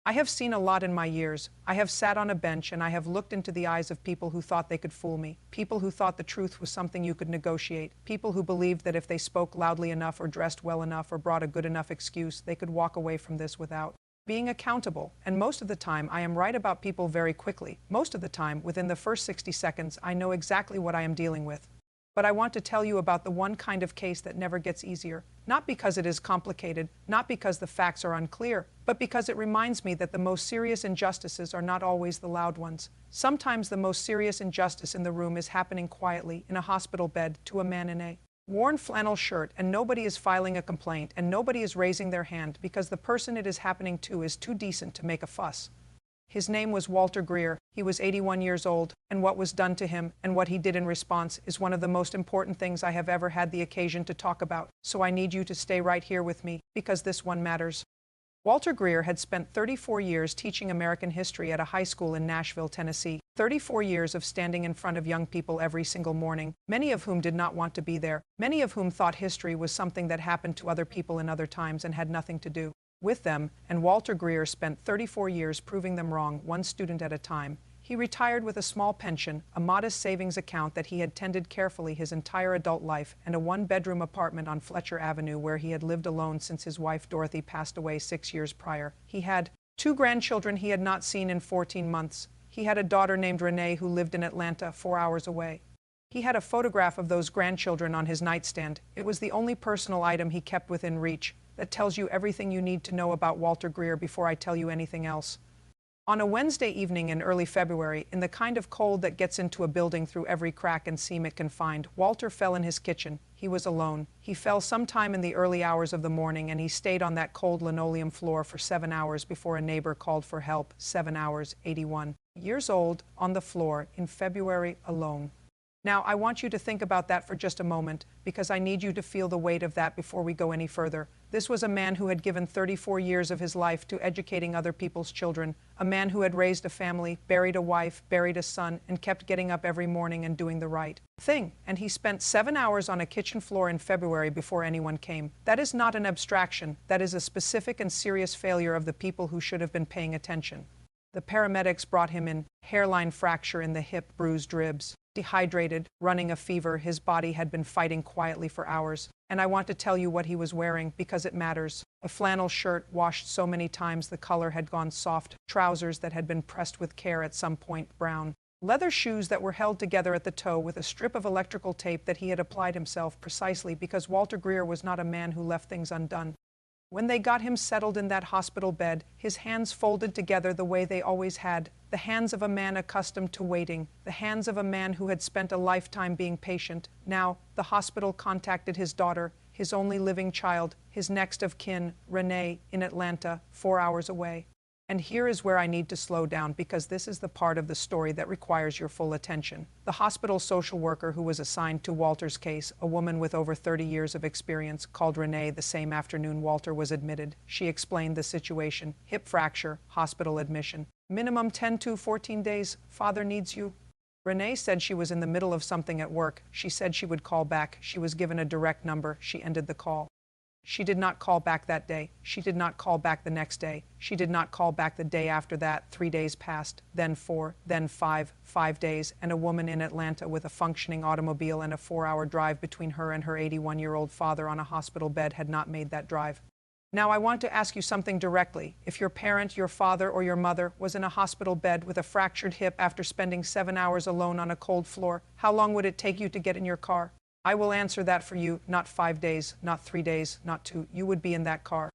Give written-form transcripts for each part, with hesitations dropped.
I have seen a lot in my years. I have sat on a bench and I have looked into the eyes of people who thought they could fool me, people who thought the truth was something you could negotiate, people who believed that if they spoke loudly enough or dressed well enough or brought a good enough excuse, they could walk away from this without being accountable. And most of the time, I am right about people very quickly. Most of the time, within the first 60 seconds, I know exactly what I am dealing with. But I want to tell you about the one kind of case that never gets easier, not because it is complicated, not because the facts are unclear, but because it reminds me that the most serious injustices are not always the loud ones. Sometimes the most serious injustice in the room is happening quietly in a hospital bed to a man in a worn flannel shirt, and nobody is filing a complaint and nobody is raising their hand because the person it is happening to is too decent to make a fuss. His name was Walter Greer. He was 81 years old, and what was done to him and what he did in response is one of the most important things I have ever had the occasion to talk about, so I need you to stay right here with me, because this one matters. Walter Greer had spent 34 years teaching American history at a high school in Nashville, Tennessee, 34 years of standing in front of young people every single morning, many of whom did not want to be there, many of whom thought history was something that happened to other people in other times and had nothing to do with them, and Walter Greer spent 34 years proving them wrong, one student at a time. He retired with a small pension, a modest savings account that he had tended carefully his entire adult life, and a one-bedroom apartment on Fletcher Avenue where he had lived alone since his wife Dorothy passed away 6 years prior. He had 2 grandchildren he had not seen in 14 months. He had a daughter named Renee who lived in Atlanta 4 hours away. He had a photograph of those grandchildren on his nightstand. It was the only personal item he kept within reach. That tells you everything you need to know about Walter Greer before I tell you anything else. On a Wednesday evening in early February, in the kind of cold that gets into a building through every crack and seam it can find, Walter fell in his kitchen. He was alone. He fell sometime in the early hours of the morning, and he stayed on that cold linoleum floor for 7 hours before a neighbor called for help. 7 hours, 81 years old, on the floor in February alone. Now, I want you to think about that for just a moment, because I need you to feel the weight of that before we go any further. This was a man who had given 34 years of his life to educating other people's children, a man who had raised a family, buried a wife, buried a son, and kept getting up every morning and doing the right thing. And he spent 7 hours on a kitchen floor in February before anyone came. That is not an abstraction. That is a specific and serious failure of the people who should have been paying attention. The paramedics brought him in, hairline fracture in the hip, bruised ribs. Dehydrated, running a fever, his body had been fighting quietly for hours. And I want to tell you what he was wearing, because it matters. A flannel shirt washed so many times the color had gone soft, trousers that had been pressed with care at some point, brown. Leather shoes that were held together at the toe with a strip of electrical tape that he had applied himself precisely because Walter Greer was not a man who left things undone. When they got him settled in that hospital bed, his hands folded together the way they always had, the hands of a man accustomed to waiting, the hands of a man who had spent a lifetime being patient. Now, the hospital contacted his daughter, his only living child, his next of kin, Renee, in Atlanta, 4 hours away. And here is where I need to slow down, because this is the part of the story that requires your full attention. The hospital social worker who was assigned to Walter's case, a woman with over 30 years of experience, called Renee the same afternoon Walter was admitted. She explained the situation: hip fracture, hospital admission. Minimum 10 to 14 days. Father needs you. Renee said she was in the middle of something at work. She said she would call back. She was given a direct number. She ended the call. She did not call back that day. She did not call back the next day. She did not call back the day after that. 3 days passed, then 4, then 5 days, and a woman in Atlanta with a functioning automobile and a 4-hour drive between her and her 81-year-old father on a hospital bed had not made that drive. Now I want to ask you something directly. If your parent, your father, or your mother was in a hospital bed with a fractured hip after spending 7 hours alone on a cold floor, how long would it take you to get in your car? I will answer that for you. Not 5 days, not 3 days, not 2. You would be in that car.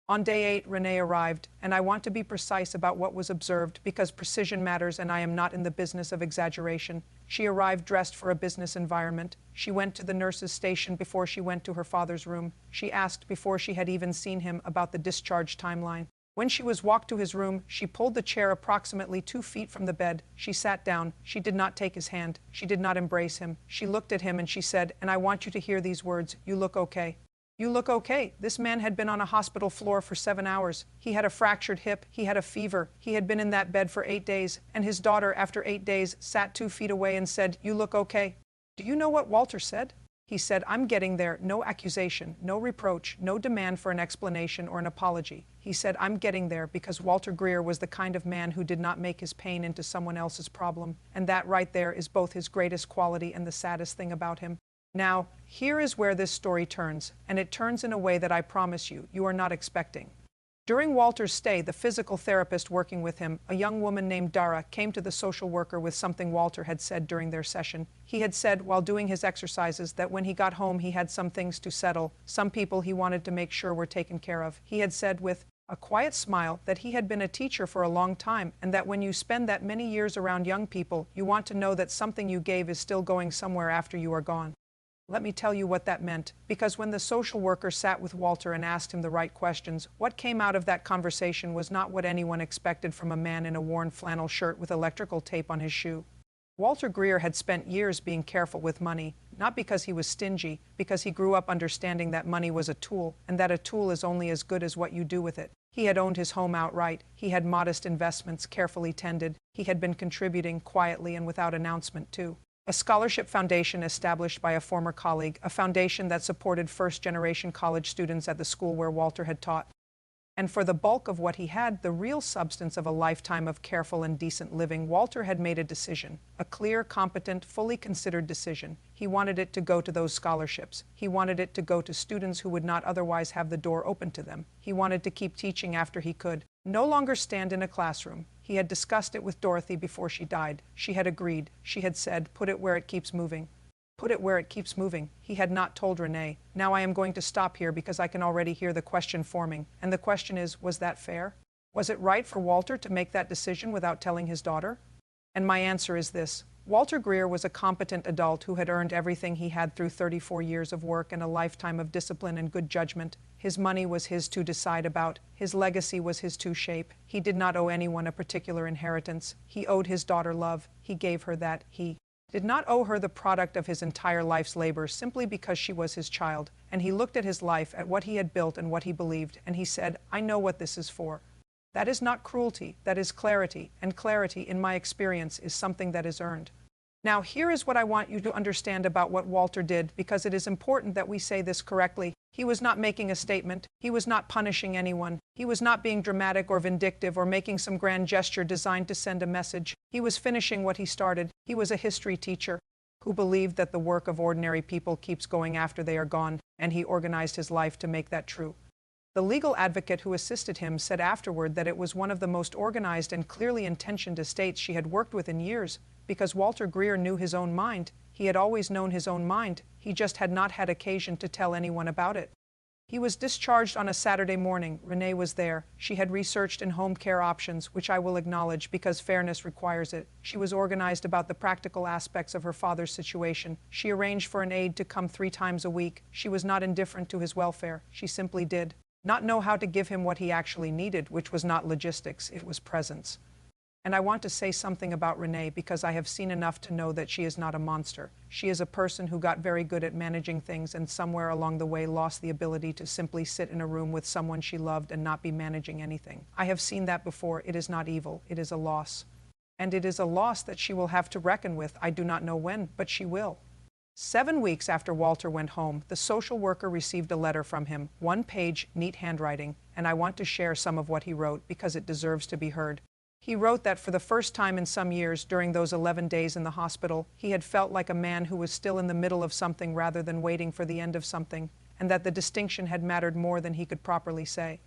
On day 8, Renee arrived, and I want to be precise about what was observed because precision matters and I am not in the business of exaggeration. She arrived dressed for a business environment. She went to the nurse's station before she went to her father's room. She asked, before she had even seen him, about the discharge timeline. When she was walked to his room, she pulled the chair approximately 2 feet from the bed. She sat down. She did not take his hand. She did not embrace him. She looked at him and she said, and I want you to hear these words, "You look okay." You look okay. This man had been on a hospital floor for 7 hours. He had a fractured hip. He had a fever. He had been in that bed for 8 days. And his daughter, after 8 days, sat 2 feet away and said, "You look okay." Do you know what Walter said? He said, "I'm getting there. No accusation, no reproach, no demand for an explanation or an apology." He said, "I'm getting there," because Walter Greer was the kind of man who did not make his pain into someone else's problem. And that right there is both his greatest quality and the saddest thing about him. Now, here is where this story turns, and it turns in a way that I promise you are not expecting. During Walter's stay, the physical therapist working with him, a young woman named Dara, came to the social worker with something Walter had said during their session. He had said, while doing his exercises, that when he got home he had some things to settle, some people he wanted to make sure were taken care of. He had said with a quiet smile that he had been a teacher for a long time, and that when you spend that many years around young people, you want to know that something you gave is still going somewhere after you are gone. Let me tell you what that meant, because when the social worker sat with Walter and asked him the right questions, what came out of that conversation was not what anyone expected from a man in a worn flannel shirt with electrical tape on his shoe. Walter Greer had spent years being careful with money, not because he was stingy, because he grew up understanding that money was a tool, and that a tool is only as good as what you do with it. He had owned his home outright, he had modest investments carefully tended, he had been contributing quietly and without announcement too. A scholarship foundation established by a former colleague, a foundation that supported first-generation college students at the school where Walter had taught. And for the bulk of what he had, the real substance of a lifetime of careful and decent living, Walter had made a decision, a clear, competent, fully considered decision. He wanted it to go to those scholarships. He wanted it to go to students who would not otherwise have the door open to them. He wanted to keep teaching after he could, no longer stand in a classroom. He had discussed it with Dorothy before she died. She had agreed. She had said, "Put it where it keeps moving." Put it where it keeps moving. He had not told Renee. Now I am going to stop here because I can already hear the question forming. And the question is, was that fair? Was it right for Walter to make that decision without telling his daughter? And my answer is this. Walter Greer was a competent adult who had earned everything he had through 34 years of work and a lifetime of discipline and good judgment. His money was his to decide about. His legacy was his to shape. He did not owe anyone a particular inheritance. He owed his daughter love. He gave her that. He did not owe her the product of his entire life's labor simply because she was his child. And he looked at his life, at what he had built and what he believed, and he said, "I know what this is for." That is not cruelty, that is clarity, and clarity, in my experience, is something that is earned. Now, here is what I want you to understand about what Walter did, because it is important that we say this correctly. He was not making a statement. He was not punishing anyone. He was not being dramatic or vindictive or making some grand gesture designed to send a message. He was finishing what he started. He was a history teacher who believed that the work of ordinary people keeps going after they are gone, and he organized his life to make that true. The legal advocate who assisted him said afterward that it was one of the most organized and clearly intentioned estates she had worked with in years, because Walter Greer knew his own mind. He had always known his own mind. He just had not had occasion to tell anyone about it. He was discharged on a Saturday morning. Renee was there. She had researched in home care options, which I will acknowledge because fairness requires it. She was organized about the practical aspects of her father's situation. She arranged for an aide to come 3 times a week. She was not indifferent to his welfare. She simply did not know how to give him what he actually needed, which was not logistics, it was presence. And I want to say something about Renee because I have seen enough to know that she is not a monster. She is a person who got very good at managing things and somewhere along the way lost the ability to simply sit in a room with someone she loved and not be managing anything. I have seen that before. It is not evil. It is a loss. And it is a loss that she will have to reckon with. I do not know when, but she will. 7 weeks after Walter went home, the social worker received a letter from him, 1-page, neat handwriting, and I want to share some of what he wrote because it deserves to be heard. He wrote that for the first time in some years during those 11 days in the hospital, he had felt like a man who was still in the middle of something rather than waiting for the end of something, and that the distinction had mattered more than he could properly say.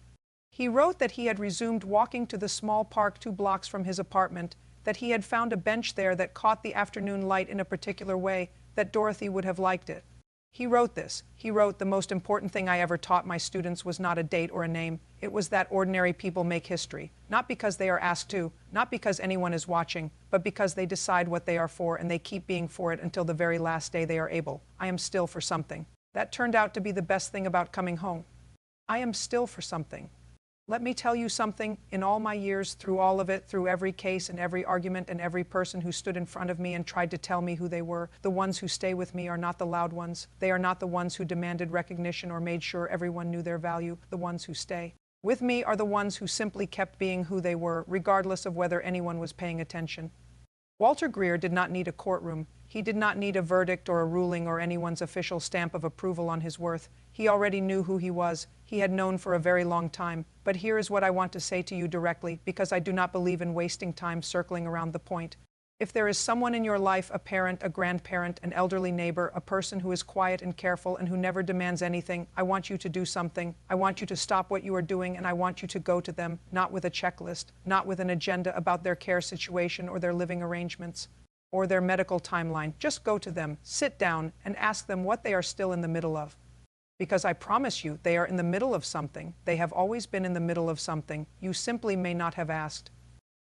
He wrote that he had resumed walking to the small park 2 blocks from his apartment, that he had found a bench there that caught the afternoon light in a particular way, that Dorothy would have liked it. He wrote this. He wrote, "The most important thing I ever taught my students was not a date or a name. It was that ordinary people make history, not because they are asked to, not because anyone is watching, but because they decide what they are for and they keep being for it until the very last day they are able. I am still for something." That turned out to be the best thing about coming home. I am still for something. Let me tell you something, in all my years, through all of it, through every case and every argument and every person who stood in front of me and tried to tell me who they were, the ones who stay with me are not the loud ones. They are not the ones who demanded recognition or made sure everyone knew their value. The ones who stay with me are the ones who simply kept being who they were, regardless of whether anyone was paying attention. Walter Greer did not need a courtroom. He did not need a verdict or a ruling or anyone's official stamp of approval on his worth. He already knew who he was. He had known for a very long time. But here is what I want to say to you directly, because I do not believe in wasting time circling around the point. If there is someone in your life, a parent, a grandparent, an elderly neighbor, a person who is quiet and careful and who never demands anything, I want you to do something. I want you to stop what you are doing, and I want you to go to them, not with a checklist, not with an agenda about their care situation or their living arrangements or their medical timeline. Just go to them, sit down, and ask them what they are still in the middle of. Because I promise you, they are in the middle of something. They have always been in the middle of something. You simply may not have asked.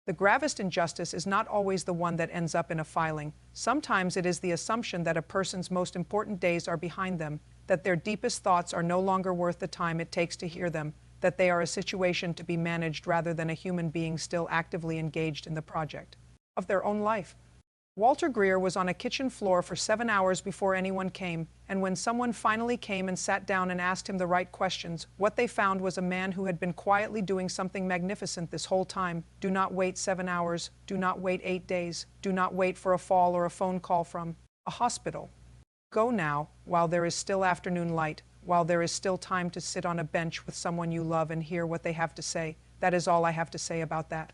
The gravest injustice is not always the one that ends up in a filing. Sometimes it is the assumption that a person's most important days are behind them, that their deepest thoughts are no longer worth the time it takes to hear them, that they are a situation to be managed rather than a human being still actively engaged in the project of their own life. Walter Greer was on a kitchen floor for 7 hours before anyone came, and when someone finally came and sat down and asked him the right questions, what they found was a man who had been quietly doing something magnificent this whole time. Do not wait 7 hours. Do not wait 8 days. Do not wait for a fall or a phone call from a hospital. Go now, while there is still afternoon light, while there is still time to sit on a bench with someone you love and hear what they have to say. That is all I have to say about that.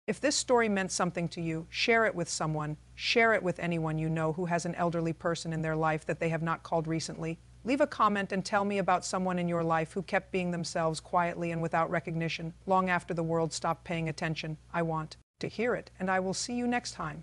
If this story meant something to you, share it with someone. Share it with anyone you know who has an elderly person in their life that they have not called recently. Leave a comment and tell me about someone in your life who kept being themselves quietly and without recognition, long after the world stopped paying attention. I want to hear it, and I will see you next time.